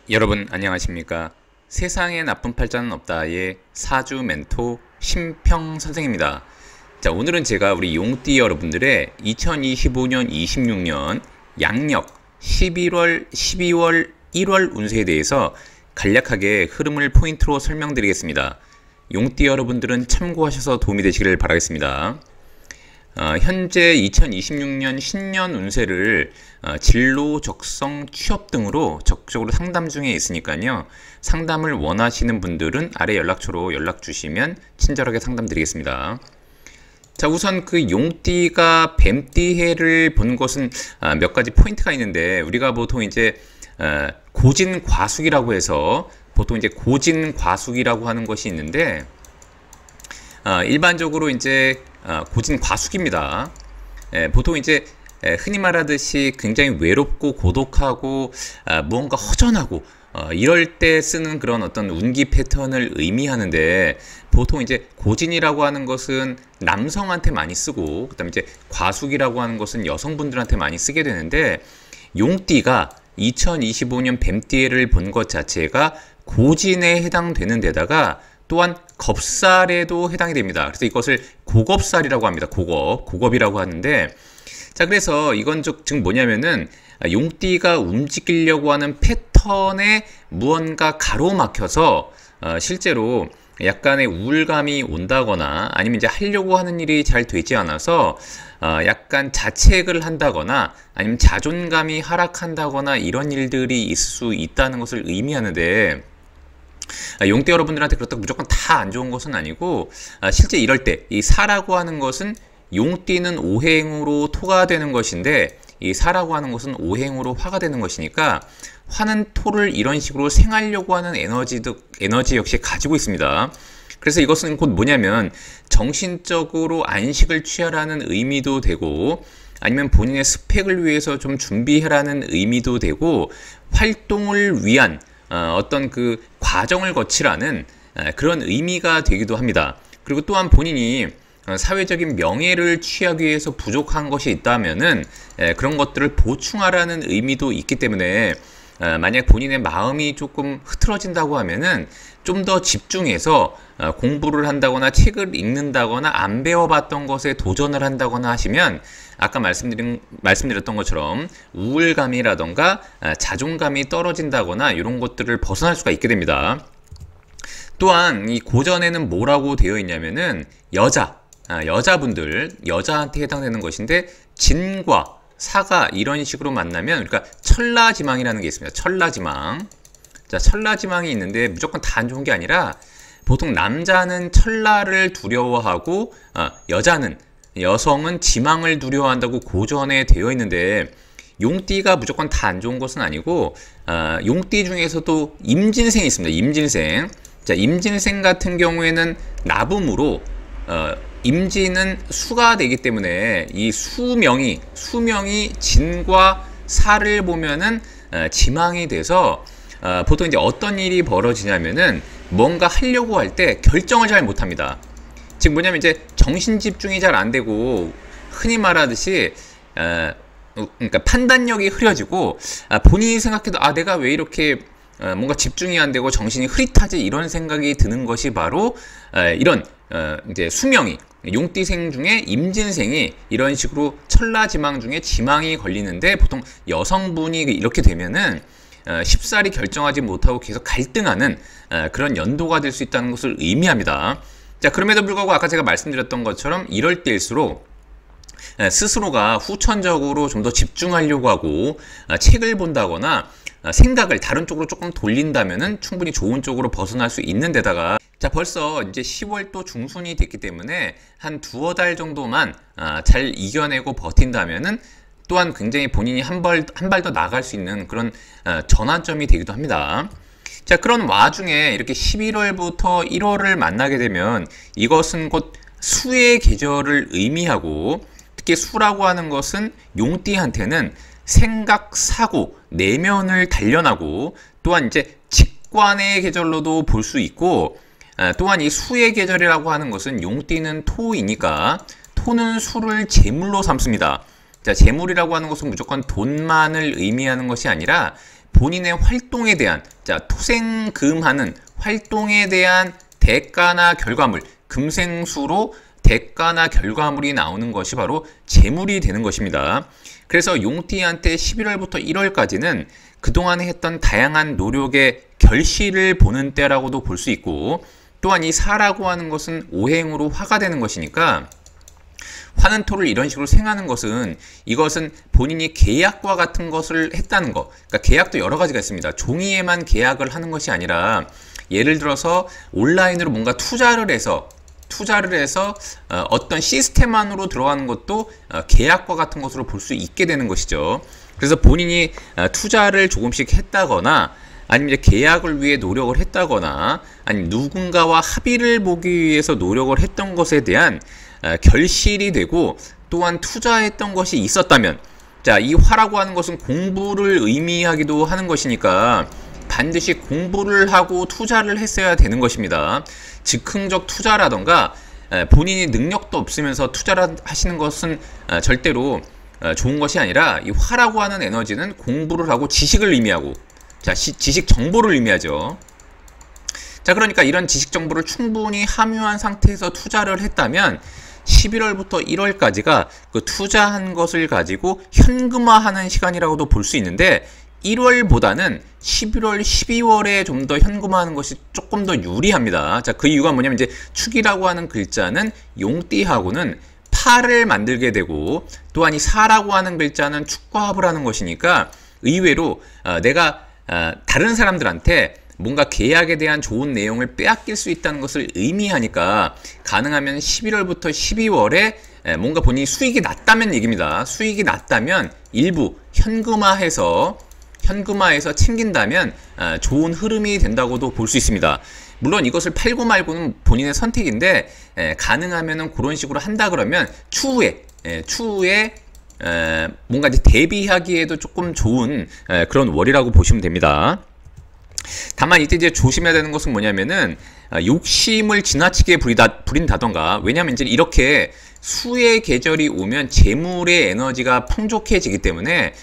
여러분 안녕하십니까? 세상에 나쁜 팔자는 없다의 사주 멘토 심평 선생입니다. 자, 오늘은 제가 우리 용띠 여러분들의 2025년 26년 양력 11월 12월 1월 운세에 대해서 간략하게 흐름을 포인트로 설명드리겠습니다. 용띠 여러분들은 참고하셔서 도움이 되시길 바라겠습니다. 현재 2026년 신년 운세를 진로, 적성, 취업 등으로 적극적으로 상담 중에 있으니까요. 상담을 원하시는 분들은 아래 연락처로 연락 주시면 친절하게 상담 드리겠습니다. 자, 우선 그 용띠가 뱀띠해를 본 것은 몇 가지 포인트가 있는데, 우리가 보통 이제 고진과숙이라고 해서 보통 이제 고진과숙이라고 하는 것이 있는데, 일반적으로 이제 고진과숙입니다. 보통 이제 흔히 말하듯이 굉장히 외롭고 고독하고 무언가 허전하고 이럴 때 쓰는 그런 어떤 운기 패턴을 의미하는데, 보통 이제 고진이라고 하는 것은 남성한테 많이 쓰고, 그다음에 이제 과숙이라고 하는 것은 여성분들한테 많이 쓰게 되는데, 용띠가 2025년 뱀띠해를 본 것 자체가 고진에 해당되는 데다가 또한 겁살에도 해당이 됩니다. 그래서 이것을 고겁살이라고 합니다. 고겁이라고 하는데, 자, 그래서 이건 즉 뭐냐면은 용띠가 움직이려고 하는 패턴에 무언가 가로막혀서 실제로 약간의 우울감이 온다거나, 아니면 이제 하려고 하는 일이 잘 되지 않아서 약간 자책을 한다거나, 아니면 자존감이 하락한다거나, 이런 일들이 있을 수 있다는 것을 의미하는데, 용띠 여러분들한테 그렇다고 무조건 다 안 좋은 것은 아니고, 실제 이럴 때 이 사라고 하는 것은, 용띠는 오행으로 토가 되는 것인데 이 사라고 하는 것은 오행으로 화가 되는 것이니까, 화는 토를 이런 식으로 생하려고 하는 에너지 역시 가지고 있습니다. 그래서 이것은 곧 뭐냐면 정신적으로 안식을 취하라는 의미도 되고, 아니면 본인의 스펙을 위해서 좀 준비해라는 의미도 되고, 활동을 위한 어떤 그 과정을 거치라는 그런 의미가 되기도 합니다. 그리고 또한 본인이 사회적인 명예를 취하기 위해서 부족한 것이 있다면은 그런 것들을 보충하라는 의미도 있기 때문에, 만약 본인의 마음이 조금 흐트러진다고 하면은 좀 더 집중해서 공부를 한다거나 책을 읽는다거나 안 배워봤던 것에 도전을 한다거나 하시면, 아까 말씀드렸던 것처럼 우울감이라던가 자존감이 떨어진다거나 이런 것들을 벗어날 수가 있게 됩니다. 또한 이 고전에는 뭐라고 되어 있냐면은 여자한테 해당되는 것인데, 진과 사가 이런 식으로 만나면, 그러니까 천라지망이라는 게 있습니다. 천라지망. 자, 천라지망이 있는데 무조건 다 안 좋은 게 아니라, 보통 남자는 천라를 두려워하고 여성은 지망을 두려워한다고 고전에 되어 있는데, 용띠가 무조건 다 안 좋은 것은 아니고, 용띠 중에서도 임진생이 있습니다. 임진생. 자, 임진생 같은 경우에는 나붐으로 임진은 수가 되기 때문에 이 수명이 진과 사를 보면은 지망이 돼서 보통 이제 어떤 일이 벌어지냐면은, 뭔가 하려고 할 때 결정을 잘 못합니다. 즉 뭐냐면 이제 정신 집중이 잘 안 되고, 흔히 말하듯이 그러니까 판단력이 흐려지고, 본인이 생각해도 내가 왜 이렇게 뭔가 집중이 안 되고 정신이 흐릿하지, 이런 생각이 드는 것이 바로 이런 이제 수명이, 용띠생 중에 임진생이 이런 식으로 천라지망 중에 지망이 걸리는데, 보통 여성분이 이렇게 되면은 쉽사리 결정하지 못하고 계속 갈등하는 그런 연도가 될 수 있다는 것을 의미합니다. 자, 그럼에도 불구하고 아까 제가 말씀드렸던 것처럼 이럴 때일수록 스스로가 후천적으로 좀 더 집중하려고 하고, 책을 본다거나 생각을 다른 쪽으로 조금 돌린다면은 충분히 좋은 쪽으로 벗어날 수 있는 데다가, 자, 벌써 이제 10월 또 중순이 됐기 때문에 한 두어 달 정도만 잘 이겨내고 버틴다면은, 또한 굉장히 본인이 한 발 더 나아갈 수 있는 그런 전환점이 되기도 합니다. 자, 그런 와중에 이렇게 11월부터 1월을 만나게 되면, 이것은 곧 수의 계절을 의미하고, 특히 수라고 하는 것은 용띠한테는 생각, 사고, 내면을 단련하고, 또한 이제 직관의 계절로도 볼 수 있고, 또한 이 수의 계절이라고 하는 것은, 용띠는 토이니까 토는 수를 제물로 삼습니다. 자, 재물이라고 하는 것은 무조건 돈만을 의미하는 것이 아니라 본인의 활동에 대한, 자, 토생금하는 활동에 대한 대가나 결과물, 금생수로 대가나 결과물이 나오는 것이 바로 재물이 되는 것입니다. 그래서 용띠한테 11월부터 1월까지는 그동안에 했던 다양한 노력의 결실을 보는 때라고도 볼 수 있고, 또한 이 사라고 하는 것은 오행으로 화가 되는 것이니까 화는 토를 이런 식으로 생하는 것은, 이것은 본인이 계약과 같은 것을 했다는 것. 그러니까 계약도 여러 가지가 있습니다. 종이에만 계약을 하는 것이 아니라, 예를 들어서 온라인으로 뭔가 투자를 해서 어떤 시스템 안으로 들어가는 것도 계약과 같은 것으로 볼 수 있게 되는 것이죠. 그래서 본인이 투자를 조금씩 했다거나, 아니면 이제 계약을 위해 노력을 했다거나, 아니면 누군가와 합의를 보기 위해서 노력을 했던 것에 대한 결실이 되고, 또한 투자했던 것이 있었다면, 자, 이 화라고 하는 것은 공부를 의미하기도 하는 것이니까 반드시 공부를 하고 투자를 했어야 되는 것입니다. 즉흥적 투자라던가 본인이 능력도 없으면서 투자를 하시는 것은 절대로 좋은 것이 아니라, 이 화라고 하는 에너지는 공부를 하고 지식을 의미하고, 자, 지식 정보를 의미하죠. 자, 그러니까 이런 지식 정보를 충분히 함유한 상태에서 투자를 했다면 11월부터 1월까지가 그 투자한 것을 가지고 현금화하는 시간이라고도 볼 수 있는데, 1월보다는 11월, 12월에 좀 더 현금화하는 것이 조금 더 유리합니다. 자, 그 이유가 뭐냐면, 이제 축이라고 하는 글자는 용띠하고는 파를 만들게 되고, 또한 이 사라고 하는 글자는 축과 합을 하는 것이니까 의외로 내가 다른 사람들한테 뭔가 계약에 대한 좋은 내용을 빼앗길 수 있다는 것을 의미하니까, 가능하면 11월부터 12월에 뭔가 본인이 수익이 났다면 얘기입니다. 수익이 났다면 일부 현금화해서 챙긴다면 좋은 흐름이 된다고도 볼 수 있습니다. 물론 이것을 팔고 말고는 본인의 선택인데, 가능하면 그런 식으로 한다 그러면 추후에 뭔가 이제 대비하기에도 조금 좋은 그런 월이라고 보시면 됩니다. 다만 이때 이제 조심해야 되는 것은 뭐냐면은, 욕심을 지나치게 부린다던가, 왜냐면 이제 이렇게 수의 계절이 오면 재물의 에너지가 풍족해지기 때문에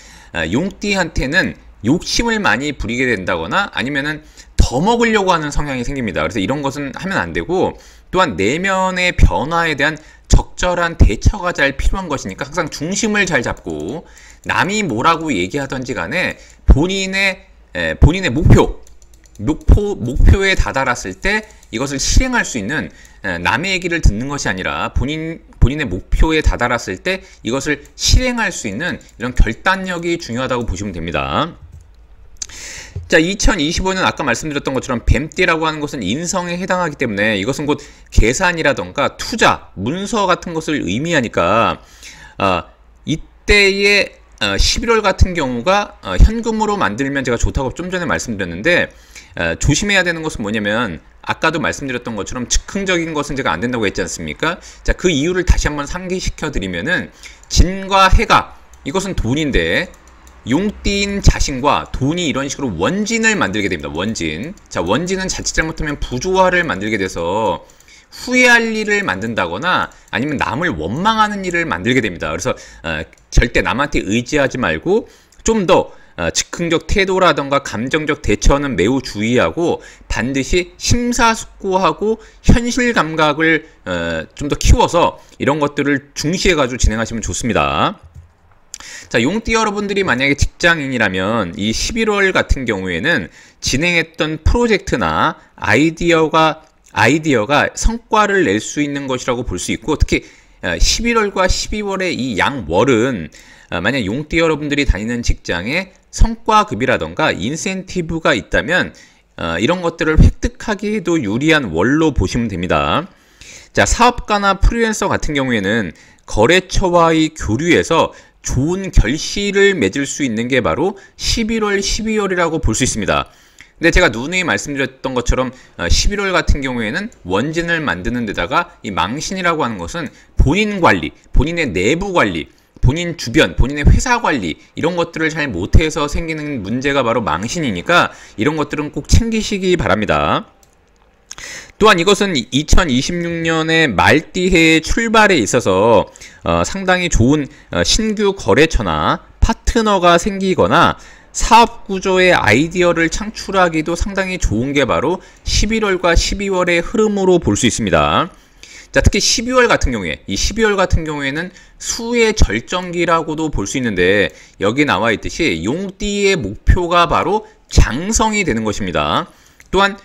용띠한테는 욕심을 많이 부리게 된다거나, 아니면은 더 먹으려고 하는 성향이 생깁니다. 그래서 이런 것은 하면 안 되고, 또한 내면의 변화에 대한 적절한 대처가 잘 필요한 것이니까 항상 중심을 잘 잡고, 남이 뭐라고 얘기하던지 간에 본인의 목표에 다다랐을 때 이것을 실행할 수 있는, 남의 얘기를 듣는 것이 아니라 본인의 목표에 다다랐을 때 이것을 실행할 수 있는 이런 결단력이 중요하다고 보시면 됩니다. 자, 2025년 아까 말씀드렸던 것처럼 뱀띠라고 하는 것은 인성에 해당하기 때문에 이것은 곧 계산이라던가 투자, 문서 같은 것을 의미하니까, 이때의 11월 같은 경우가 현금으로 만들면 제가 좋다고 좀 전에 말씀드렸는데, 조심해야 되는 것은 뭐냐면, 아까도 말씀드렸던 것처럼 즉흥적인 것은 제가 안 된다고 했지 않습니까? 자, 그 이유를 다시 한번 상기시켜 드리면은, 진과 해가, 이것은 돈인데, 용띠인 자신과 돈이 이런 식으로 원진을 만들게 됩니다. 원진. 자, 원진은 자칫 잘못하면 부조화를 만들게 돼서 후회할 일을 만든다거나, 아니면 남을 원망하는 일을 만들게 됩니다. 그래서 절대 남한테 의지하지 말고 좀 더 즉흥적 태도라던가 감정적 대처는 매우 주의하고, 반드시 심사숙고하고 현실 감각을 좀 더 키워서 이런 것들을 중시해가지고 진행하시면 좋습니다. 자, 용띠 여러분들이 만약에 직장인이라면 이 11월 같은 경우에는 진행했던 프로젝트나 아이디어가 성과를 낼 수 있는 것이라고 볼 수 있고, 특히 11월과 12월의 이 양월은 만약 용띠 여러분들이 다니는 직장에 성과급이라던가 인센티브가 있다면 이런 것들을 획득하기에도 유리한 월로 보시면 됩니다. 자, 사업가나 프리랜서 같은 경우에는 거래처와의 교류에서 좋은 결실을 맺을 수 있는 게 바로 11월, 12월이라고 볼 수 있습니다. 근데 제가 누누이 말씀드렸던 것처럼 11월 같은 경우에는 원진을 만드는 데다가 이 망신이라고 하는 것은 본인 관리, 본인의 내부 관리, 본인 주변, 본인의 회사 관리, 이런 것들을 잘 못해서 생기는 문제가 바로 망신이니까 이런 것들은 꼭 챙기시기 바랍니다. 또한 이것은 2026년의 말띠해의 출발에 있어서 상당히 좋은 신규 거래처나 파트너가 생기거나 사업 구조의 아이디어를 창출하기도 상당히 좋은 게 바로 11월과 12월의 흐름으로 볼 수 있습니다. 자, 특히 12월 같은 경우에, 이 12월 같은 경우에는 수의 절정기라고도 볼 수 있는데, 여기 나와 있듯이 용띠의 목표가 바로 장성이 되는 것입니다. 또한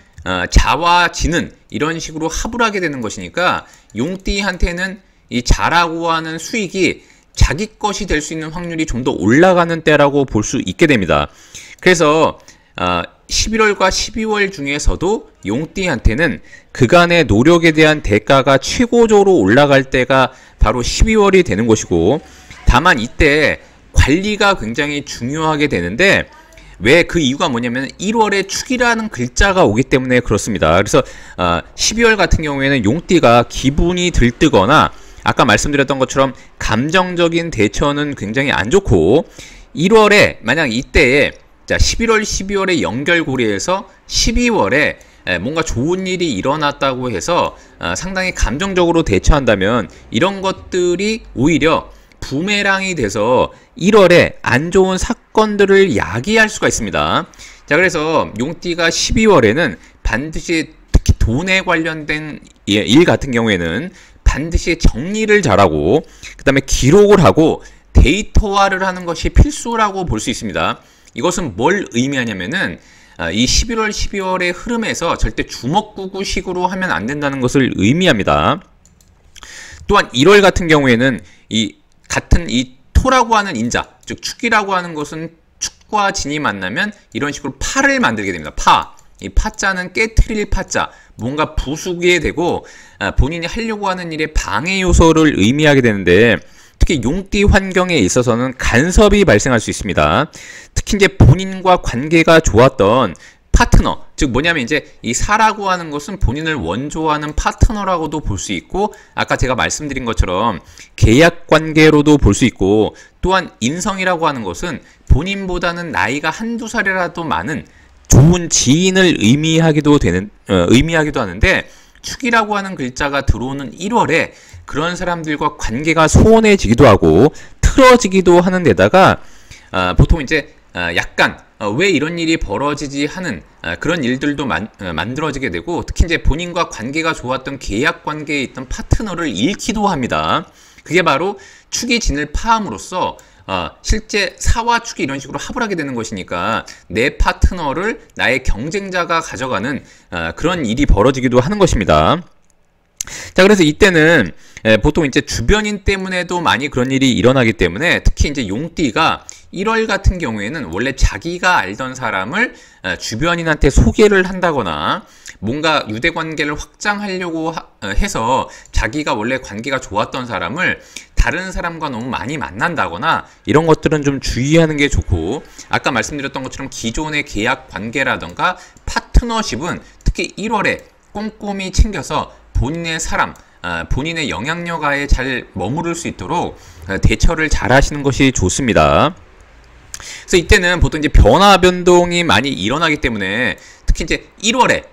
자와 지는 이런 식으로 합을 하게 되는 것이니까 용띠한테는 이 자라고 하는 수익이 자기 것이 될 수 있는 확률이 좀 더 올라가는 때라고 볼 수 있게 됩니다. 그래서 11월과 12월 중에서도 용띠한테는 그간의 노력에 대한 대가가 최고조로 올라갈 때가 바로 12월이 되는 것이고, 다만 이때 관리가 굉장히 중요하게 되는데, 왜 그 이유가 뭐냐면 1월에 축이라는 글자가 오기 때문에 그렇습니다. 그래서 12월 같은 경우에는 용띠가 기분이 들뜨거나 아까 말씀드렸던 것처럼 감정적인 대처는 굉장히 안 좋고, 1월에 만약 이때에 자 11월 12월의 연결고리에서 12월에 뭔가 좋은 일이 일어났다고 해서 상당히 감정적으로 대처한다면 이런 것들이 오히려 부메랑이 돼서 1월에 안 좋은 사건들을 야기할 수가 있습니다. 자, 그래서 용띠가 12월에는 반드시 특히 돈에 관련된 일 같은 경우에는 반드시 정리를 잘하고 그 다음에 기록을 하고 데이터화를 하는 것이 필수라고 볼 수 있습니다. 이것은 뭘 의미하냐면은 이 11월, 12월의 흐름에서 절대 주먹구구식으로 하면 안 된다는 것을 의미합니다. 또한 1월 같은 경우에는 이 같은 이 토라고 하는 인자, 즉 축이라고 하는 것은 축과 진이 만나면 이런 식으로 파를 만들게 됩니다. 파. 이 파자는 깨트릴 파자, 뭔가 부수게 되고 본인이 하려고 하는 일에 방해 요소를 의미하게 되는데, 특히 용띠 환경에 있어서는 간섭이 발생할 수 있습니다. 특히 이제 본인과 관계가 좋았던 파트너, 즉 뭐냐면 이제 이 사라고 하는 것은 본인을 원조하는 파트너라고도 볼 수 있고, 아까 제가 말씀드린 것처럼 계약 관계로도 볼 수 있고, 또한 인성이라고 하는 것은 본인보다는 나이가 한두 살이라도 많은 좋은 지인을 의미하기도 하는데, 축이라고 하는 글자가 들어오는 1월에 그런 사람들과 관계가 소원해지기도 하고 틀어지기도 하는 데다가 보통 이제 약간 왜 이런 일이 벌어지지 하는 그런 일들도 만들어지게 되고, 특히 이제 본인과 관계가 좋았던 계약 관계에 있던 파트너를 잃기도 합니다. 그게 바로 축이 진을 파함으로써 실제 사와 축이 이런 식으로 합을 하게 되는 것이니까 내 파트너를 나의 경쟁자가 가져가는 그런 일이 벌어지기도 하는 것입니다. 자, 그래서 이때는 보통 이제 주변인 때문에도 많이 그런 일이 일어나기 때문에, 특히 이제 용띠가 1월 같은 경우에는 원래 자기가 알던 사람을 주변인한테 소개를 한다거나 뭔가 유대 관계를 확장하려고 해서 자기가 원래 관계가 좋았던 사람을 다른 사람과 너무 많이 만난다거나 이런 것들은 좀 주의하는 게 좋고, 아까 말씀드렸던 것처럼 기존의 계약 관계라던가 파트너십은 특히 1월에 꼼꼼히 챙겨서 본인의 사람, 본인의 영향력 하에 잘 머무를 수 있도록 대처를 잘 하시는 것이 좋습니다. 그래서 이때는 보통 이제 변화 변동이 많이 일어나기 때문에, 특히 이제 1월에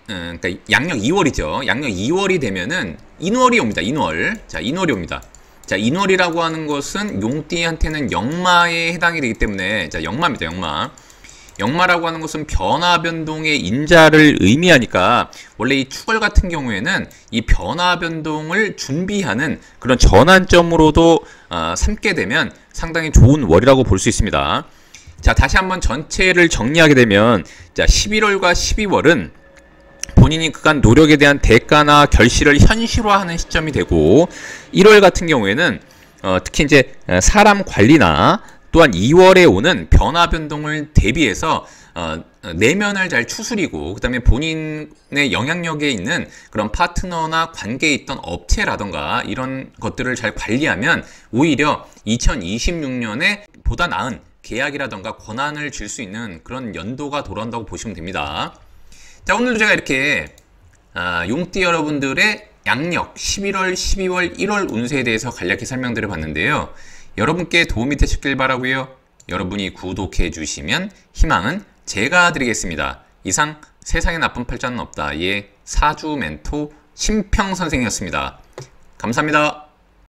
그러니까 양력 2월이죠. 양력 2월이 되면은 인월이 옵니다. 인월. 자, 인월이 옵니다. 자, 인월이라고 하는 것은 용띠한테는 역마에 해당이 되기 때문에, 자, 역마입니다. 역마. 역마라고 하는 것은 변화 변동의 인자를 의미하니까 원래 이 축월 같은 경우에는 이 변화 변동을 준비하는 그런 전환점으로도 삼게 되면 상당히 좋은 월이라고 볼 수 있습니다. 자, 다시 한번 전체를 정리하게 되면, 자, 11월과 12월은 본인이 그간 노력에 대한 대가나 결실을 현실화하는 시점이 되고, 1월 같은 경우에는 특히 이제 사람 관리나 또한 2월에 오는 변화 변동을 대비해서 내면을 잘 추스리고, 그 다음에 본인의 영향력에 있는 그런 파트너나 관계에 있던 업체라던가 이런 것들을 잘 관리하면 오히려 2026년에 보다 나은 계약이라던가 권한을 줄 수 있는 그런 연도가 돌아온다고 보시면 됩니다. 자, 오늘도 제가 이렇게 용띠 여러분들의 양력 11월, 12월, 1월 운세에 대해서 간략히 설명드려 봤는데요. 여러분께 도움이 되셨길 바라고요. 여러분이 구독해 주시면 희망은 제가 드리겠습니다. 이상 세상에 나쁜 팔자는 없다의 사주 멘토 심평 선생이었습니다. 감사합니다.